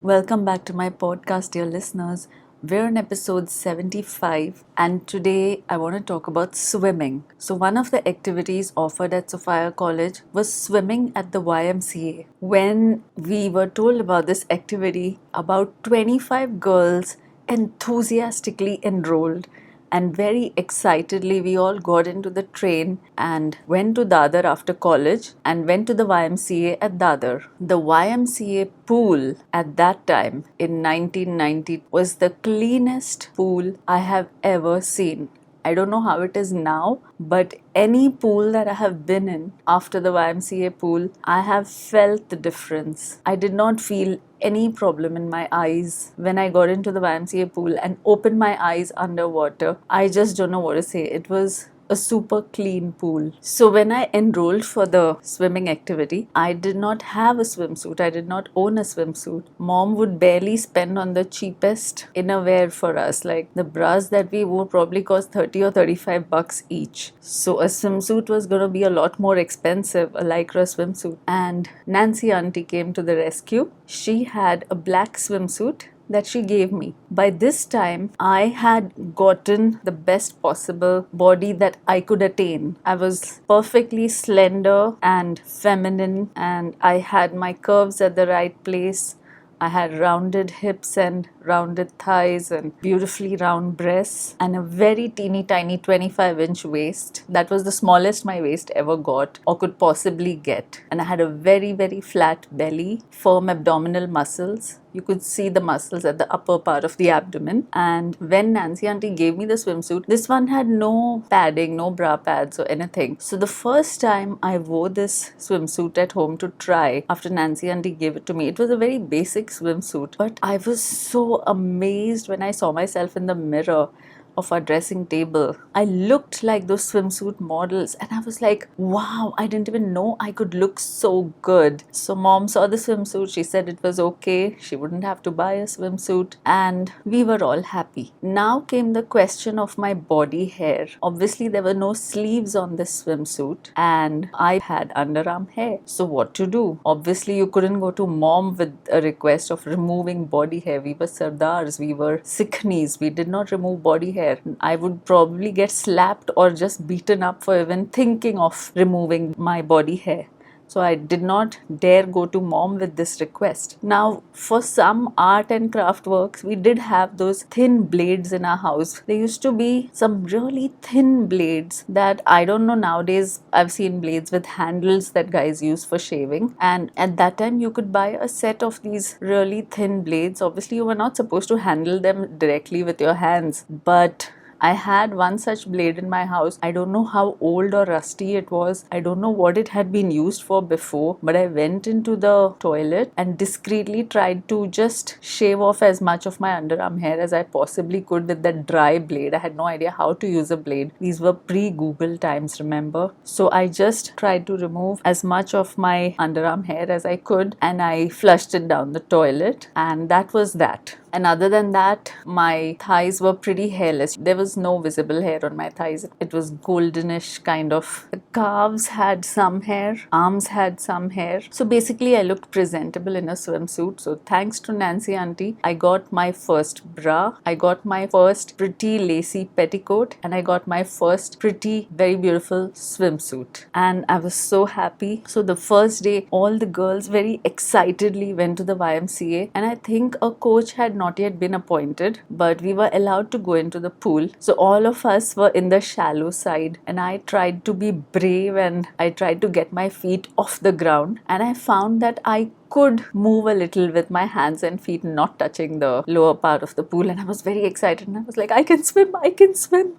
Welcome back to my podcast, dear listeners. We're in episode 75, and today I want to talk about swimming. So, one of the activities offered at Sophia College was swimming at the YMCA. When we were told about this activity, about 25 girls enthusiastically enrolled, and very excitedly we all got into the train and went to Dadar after college and went to the YMCA at Dadar. The YMCA pool at that time in 1990 was the cleanest pool I have ever seen. I don't know how it is now, but any pool that I have been in after the YMCA pool, I have felt the difference. I did not feel any problem in my eyes when I got into the YMCA pool and opened my eyes underwater. I just don't know what to say. It was a super clean pool. So when I enrolled for the swimming activity, I did not have a swimsuit. I did not own a swimsuit. Mom would barely spend on the cheapest innerwear for us. Like the bras that we wore probably cost 30 or 35 bucks each. So a swimsuit was going to be a lot more expensive, a lycra swimsuit. And Nancy auntie came to the rescue. She had a black swimsuit that she gave me. By this time, I had gotten the best possible body that I could attain. I was perfectly slender and feminine, and I had my curves at the right place. I had rounded hips and rounded thighs and beautifully round breasts and a very teeny tiny 25-inch waist. That was the smallest my waist ever got or could possibly get. And I had a very, very flat belly, firm abdominal muscles. You could see the muscles at the upper part of the abdomen. And when Nancy auntie gave me the swimsuit, this one had no padding, no bra pads or anything. So the first time I wore this swimsuit at home to try after Nancy auntie gave it to me, it was a very basic swimsuit. But I was so amazed when I saw myself in the mirror of our dressing table. I looked like those swimsuit models and I was like, wow, I didn't even know I could look so good. So mom saw the swimsuit, she said it was okay, she wouldn't have to buy a swimsuit, and we were all happy. Now came the question of my body hair. Obviously there were no sleeves on this swimsuit and I had underarm hair. So what to do? Obviously you couldn't go to mom with a request of removing body hair. We were sardars, we were Sikhnis, we did not remove body hair. I would probably get slapped or just beaten up for even thinking of removing my body hair. So I did not dare go to mom with this request. Now, for some art and craft works, we did have those thin blades in our house. There used to be some really thin blades that I don't know nowadays. I've seen blades with handles that guys use for shaving. And at that time, you could buy a set of these really thin blades. Obviously, you were not supposed to handle them directly with your hands, but I had one such blade in my house. I don't know how old or rusty it was. I don't know what it had been used for before, but I went into the toilet and discreetly tried to just shave off as much of my underarm hair as I possibly could with that dry blade. I had no idea how to use a blade. These were pre-Google times, remember? So I just tried to remove as much of my underarm hair as I could and I flushed it down the toilet, and that was that. And other than that, my thighs were pretty hairless. There was no visible hair on my thighs. It was goldenish kind of. The calves had some hair, arms had some hair. So basically I looked presentable in a swimsuit. So thanks to Nancy auntie, I got my first bra, I got my first pretty lacy petticoat, and I got my first pretty, very beautiful swimsuit. And I was so happy. So the first day, all the girls very excitedly went to the YMCA, and I think a coach had not yet been appointed, but we were allowed to go into the pool. So all of us were in the shallow side, and I tried to be brave and I tried to get my feet off the ground, and I found that I could move a little with my hands and feet not touching the lower part of the pool, and I was very excited and I was like, I can swim,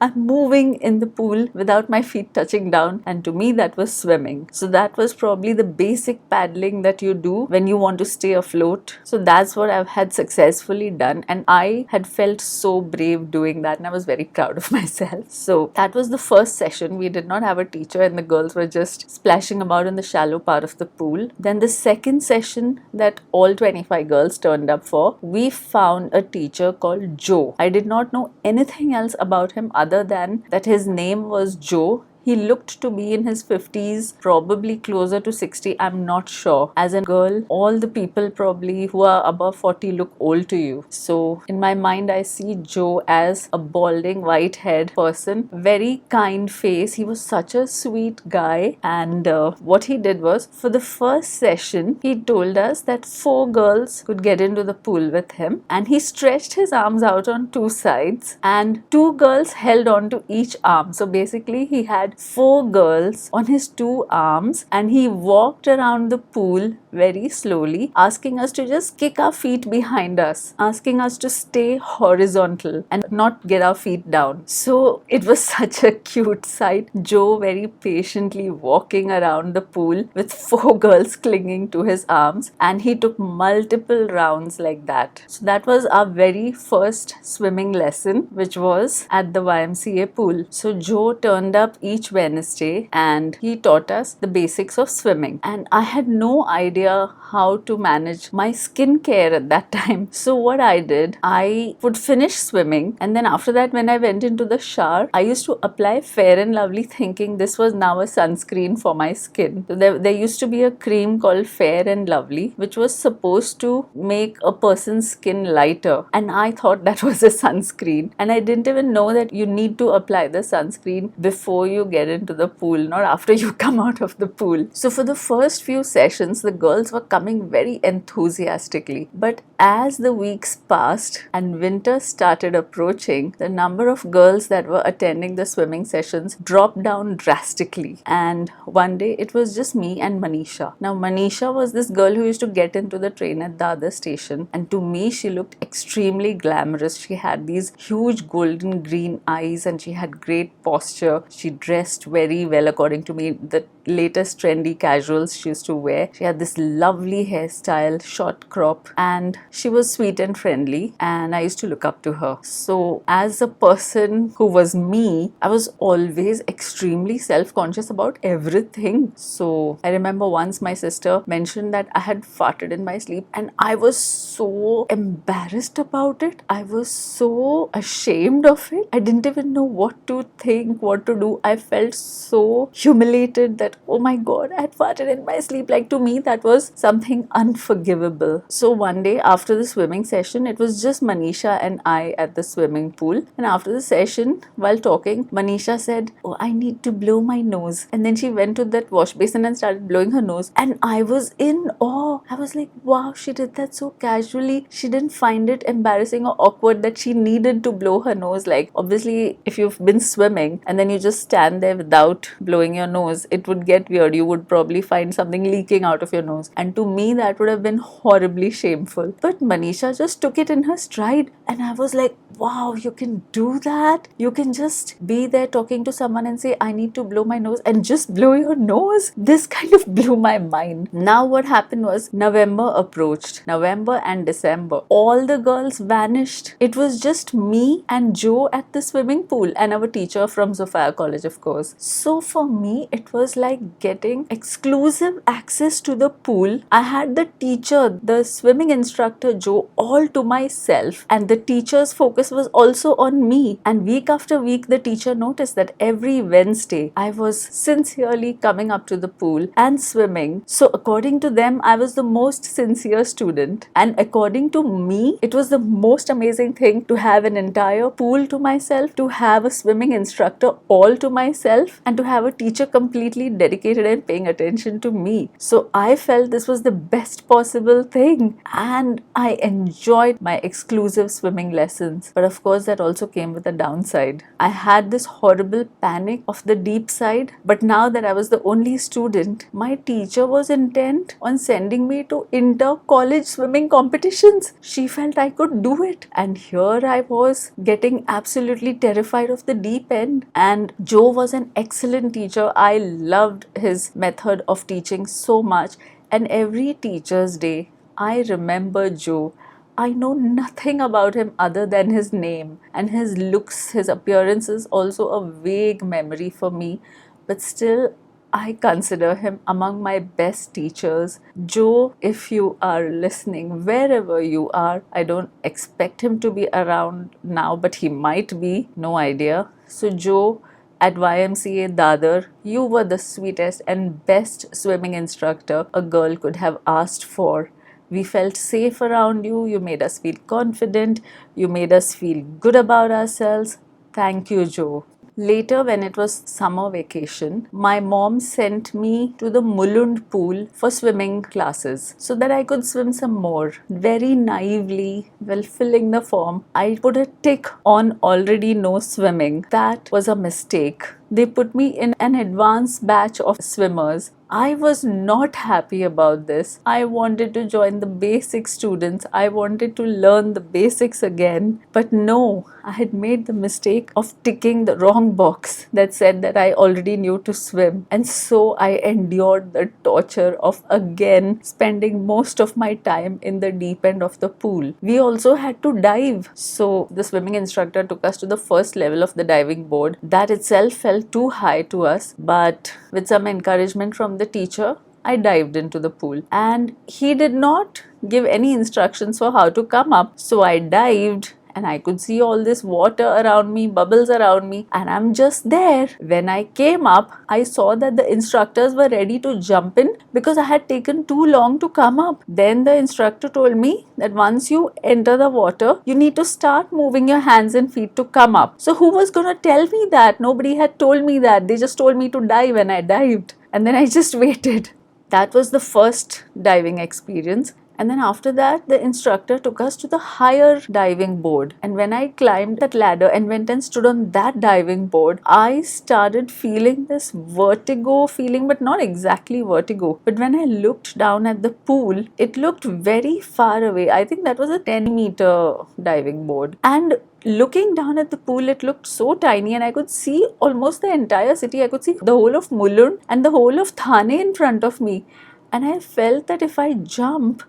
I'm moving in the pool without my feet touching down, and to me that was swimming. So that was probably the basic paddling that you do when you want to stay afloat. So that's what I've had successfully done, and I had felt so brave doing that, and I was very proud of myself. So that was the first session. We did not have a teacher and the girls were just splashing about in the shallow part of the pool. Then the second session that all 25 girls turned up for, we found a teacher called Joe. I did not know anything else about him other than that his name was Joe. He looked to be in his 50s, probably closer to 60, I'm not sure. As a girl, all the people probably who are above 40 look old to you. So in my mind, I see Joe as a balding, white-haired person, very kind face. He was such a sweet guy. And what he did was, for the first session, he told us that 4 girls could get into the pool with him, and he stretched his arms out on 2 sides, and 2 girls held on to each arm. So basically, he had 4 girls on his 2 arms, and he walked around the pool very slowly, asking us to just kick our feet behind us, asking us to stay horizontal and not get our feet down. So it was such a cute sight. Joe very patiently walking around the pool with 4 girls clinging to his arms, and he took multiple rounds like that. So that was our very first swimming lesson, which was at the YMCA pool. So Joe turned up each Wednesday and he taught us the basics of swimming. And I had no idea how to manage my skincare at that time. So what I did, I would finish swimming, and then after that, when I went into the shower, I used to apply Fair and Lovely, thinking this was now a sunscreen for my skin. So there used to be a cream called Fair and Lovely, which was supposed to make a person's skin lighter, and I thought that was a sunscreen, and I didn't even know that you need to apply the sunscreen before you get into the pool, not after you come out of the pool. So for the first few sessions, the girls were coming very enthusiastically. But as the weeks passed and winter started approaching, the number of girls that were attending the swimming sessions dropped down drastically. And one day it was just me and Manisha. Now Manisha was this girl who used to get into the train at the other station, and to me she looked extremely glamorous. She had these huge golden green eyes and she had great posture. She dressed very well according to me. The latest trendy casuals she used to wear. She had this lovely hairstyle, short crop, and she was sweet and friendly, and I used to look up to her. So as a person who was me, I was always extremely self-conscious about everything. So I remember once my sister mentioned that I had farted in my sleep, and I was so embarrassed about it. I was so ashamed of it. I didn't even know what to think, what to do. I felt so humiliated that, oh my god, I had farted in my sleep. Like, to me, that was something unforgivable. So one day after the swimming session, it was just Manisha and I at the swimming pool. And after the session, while talking, Manisha said, oh, I need to blow my nose. And then she went to that wash basin and started blowing her nose. And I was in awe. I was like, wow, she did that so casually. She didn't find it embarrassing or awkward that she needed to blow her nose. Like, obviously, if you've been swimming and then you just stand there without blowing your nose, it would get weird. You would probably find something leaking out of your nose. And to me, that would have been horribly shameful. But Manisha just took it in her stride. And I was like, wow, you can do that? You can just be there talking to someone and say, I need to blow my nose, and just blow your nose? This kind of blew my mind. Now what happened was, November approached. November and December. All the girls vanished. It was just me and Joe at the swimming pool, and our teacher from Sophia College, of course. So for me, it was like getting exclusive access to the pool. I had the teacher, the swimming instructor Joe, all to myself, and the teacher's focus was also on me. And week after week, the teacher noticed that every Wednesday I was sincerely coming up to the pool and swimming. So according to them, I was the most sincere student, and according to me, it was the most amazing thing to have an entire pool to myself, to have a swimming instructor all to myself, and to have a teacher completely dedicated and paying attention to me. So I felt this was the best possible thing, and I enjoyed my exclusive swimming lessons. But of course, that also came with a downside. I had this horrible panic of the deep side, but now that I was the only student, my teacher was intent on sending me to inter-college swimming competitions. She felt I could do it, and here I was getting absolutely terrified of the deep end. And Joe was an excellent teacher. I loved his method of teaching so much, and every teacher's day I remember Joe. I know nothing about him other than his name, and his looks, his appearance is also a vague memory for me, but still I consider him among my best teachers. Joe, if you are listening, wherever you are, I don't expect him to be around now, but he might be, no idea. So Joe, at YMCA Dadar, you were the sweetest and best swimming instructor a girl could have asked for. We felt safe around you. You made us feel confident. You made us feel good about ourselves. Thank you, Joe. Later, when it was summer vacation, my mom sent me to the Mulund pool for swimming classes so that I could swim some more. Very naively, while filling the form, I put a tick on already no swimming. That was a mistake. They put me in an advanced batch of swimmers. I was not happy about this. I wanted to join the basic students. I wanted to learn the basics again. But no, I had made the mistake of ticking the wrong box that said that I already knew to swim. And so I endured the torture of again spending most of my time in the deep end of the pool. We also had to dive. So the swimming instructor took us to the first level of the diving board. That itself felt too high to us, but with some encouragement from the teacher, I dived into the pool, and he did not give any instructions for how to come up. So I dived, and I could see all this water around me, bubbles around me, and I'm just there. When I came up, I saw that the instructors were ready to jump in because I had taken too long to come up. Then the instructor told me that once you enter the water, you need to start moving your hands and feet to come up. So who was going to tell me that? Nobody had told me that. They just told me to dive, and I dived. And then I just waited. That was the first diving experience. And then after that, the instructor took us to the higher diving board. And when I climbed that ladder and went and stood on that diving board, I started feeling this vertigo feeling, but not exactly vertigo. But when I looked down at the pool, it looked very far away. I think that was a 10-meter diving board. And looking down at the pool, it looked so tiny, and I could see almost the entire city. I could see the whole of Mulund and the whole of Thane in front of me. And I felt that if I jump,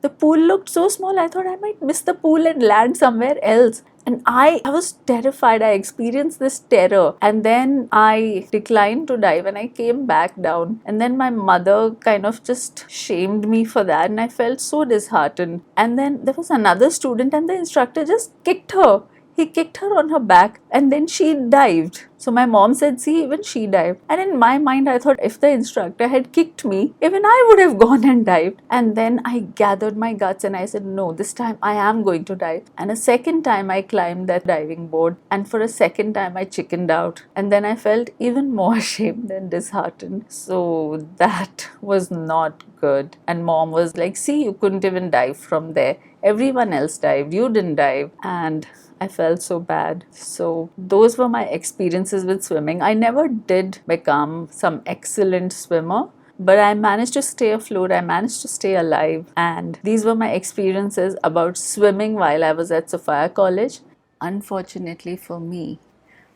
the pool looked so small, I thought I might miss the pool and land somewhere else. And I was terrified. I experienced this terror. And then I declined to dive and I came back down. And then my mother kind of just shamed me for that. And I felt so disheartened. And then there was another student and the instructor just kicked her. He kicked her on her back and then she dived. So my mom said, see, even she dived. And in my mind, I thought if the instructor had kicked me, even I would have gone and dived. And then I gathered my guts and I said, no, this time I am going to dive. And a second time I climbed that diving board. And for a second time I chickened out. And then I felt even more ashamed and disheartened. So that was not good. And mom was like, see, you couldn't even dive from there. Everyone else dived. You didn't dive. And I felt so bad. So those were my experiences with swimming. I never did become some excellent swimmer, but I managed to stay afloat. I managed to stay alive. And these were my experiences about swimming while I was at Sophia College. Unfortunately for me,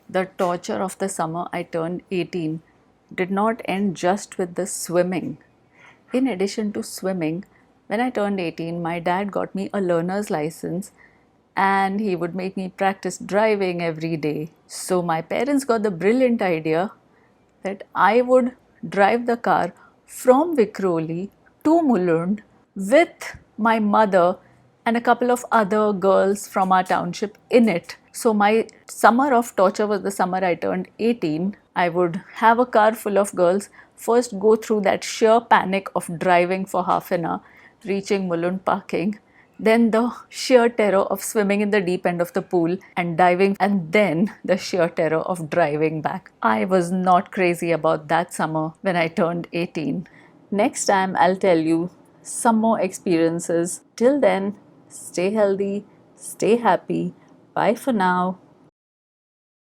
the torture of the summer I turned 18 did not end just with the swimming. In addition to swimming, when I turned 18, my dad got me a learner's license and he would make me practice driving every day. So my parents got the brilliant idea that I would drive the car from Vikhroli to Mulund with my mother and a couple of other girls from our township in it. So my summer of torture was the summer I turned 18. I would have a car full of girls, first go through that sheer panic of driving for half an hour, reaching Mulund parking, then the sheer terror of swimming in the deep end of the pool and diving, and then the sheer terror of driving back. I was not crazy about that summer when I turned 18. Next time I'll tell you some more experiences. Till then, stay healthy, stay happy. Bye for now.